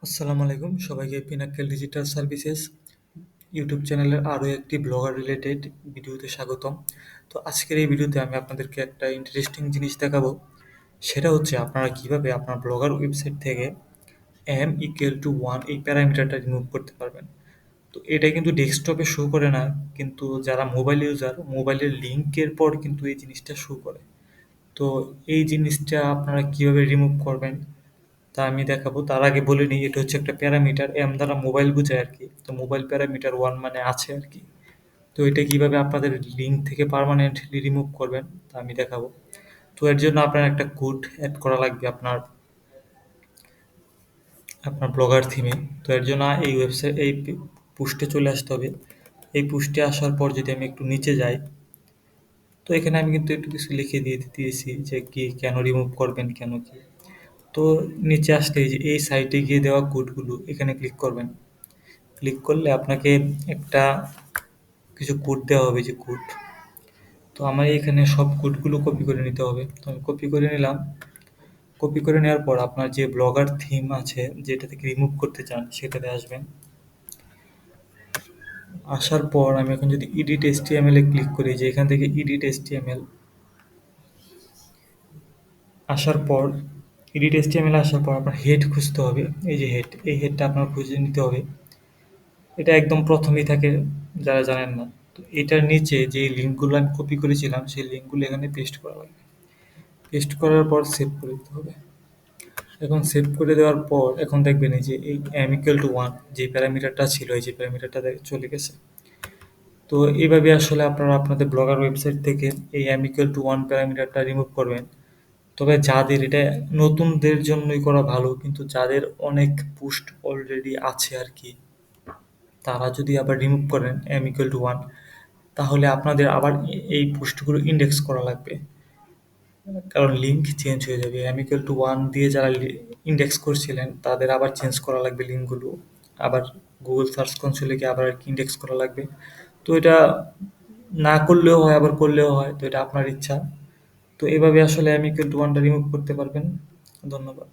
আসসালামু আলাইকুম সবাইকে পিনাক্কেল ডিজিটাল সার্ভিসেস ইউটিউব চ্যানেলের আরও একটি ব্লগার রিলেটেড ভিডিওতে স্বাগতম। তো আজকের এই ভিডিওতে আমি আপনাদেরকে একটা ইন্টারেস্টিং জিনিস দেখাবো। সেটা হচ্ছে আপনারা কিভাবে আপনার ব্লগার ওয়েবসাইট থেকে m=1 এই প্যারামিটারটা রিমুভ করতে পারবেন। তো এটা কিন্তু ডেস্কটপে শো করে না, কিন্তু যারা মোবাইল ইউজার মোবাইলের লিঙ্কের পর কিন্তু এই জিনিসটা শো করে। তো এই জিনিসটা আপনারা কিভাবে রিমুভ করবেন তা আমি দেখাবো। তার আগে বলে নিই, এটা হচ্ছে একটা প্যারামিটার। এম দ্বারা মোবাইল বোঝায় আর কি। তো মোবাইল প্যারামিটার 1 মানে আছে আর কি। তো এটা কিভাবে আপনাদের লিঙ্ক থেকে পার্মানেন্টলি রিমুভ করবেন তা আমি দেখাবো। তো এর জন্য আপনার একটা কোড অ্যাড করা লাগবে আপনার আপনার ব্লগার থিমে। তো এর জন্য এই ওয়েবসাইট এই পোস্টে চলে আসতে হবে। এই পোস্টে আসার পর যদি আমি একটু নিচে যাই, তো এখানে আমি কিন্তু একটু কিছু লিখে দিয়েছি যে কি কেন রিমুভ করবেন, কেন কি। তো নিচে আসলে এই যে এই সাইটে গিয়ে দেওয়া কোডগুলো এখানে ক্লিক করবেন। ক্লিক করলে আপনাকে একটা কিছু কোড দেওয়া হবে, যে কোড। তো আমার এখানে সব কোডগুলো কপি করে নিতে হবে। তো আমি কপি করে নিলাম। কপি করে নেওয়ার পর আপনার যে ব্লগার থিম আছে যেটা থেকে রিমুভ করতে চান সেটাতে আসবেন। আসার পর আমি এখন যদি এডিট এসটিএমএল এ ক্লিক করি, যে এখান থেকে এডিট এসটিএমএল আসার পর এডিট এসটিএমএল আসার পর আপনার হেড খুঁজতে হবে। এই যে হেড, এই হেডটা আপনার খুঁজে নিতে হবে। এটা একদম প্রথমেই থাকে, যারা জানেন না। তো এটার নিচে যে লিঙ্কগুলো আমি কপি করেছিলাম সেই লিঙ্কগুলো এখানে পেস্ট করা লাগবে। পেস্ট করার পর সেভ করে দিতে হবে। এখন সেভ করে দেওয়ার পর এখন দেখবেন এই যে এই m=1 যে প্যারামিটারটা ছিল, এই যে প্যারামিটারটা চলে গেছে। তো এইভাবে আসলে আপনারা আপনাদের ব্লগার ওয়েবসাইট থেকে এই m=1 প্যারামিটারটা রিমুভ করবেন। তবে যাদের এটা নতুনদের জন্যই করা ভালো, কিন্তু যাদের অনেক পোস্ট অলরেডি আছে আর কি, তারা যদি আবার রিমুভ করেন m=1, তাহলে আপনাদের আবার এই পোস্টগুলো ইন্ডেক্স করা লাগবে। কারণ লিঙ্ক চেঞ্জ হয়ে যাবে। m=1 দিয়ে যারা ইন্ডেক্স করছিলেন তাদের আবার চেঞ্জ করা লাগবে লিঙ্কগুলো। আবার গুগল সার্চ কনসোলে গিয়ে আবার ইন্ডেক্স করা লাগবে। তো এটা না করলেও হয়, আবার করলেও হয়। তো এটা আপনার ইচ্ছা। তো এভাবে আসলে m=1টা রিমুভ করতে পারবেন। ধন্যবাদ।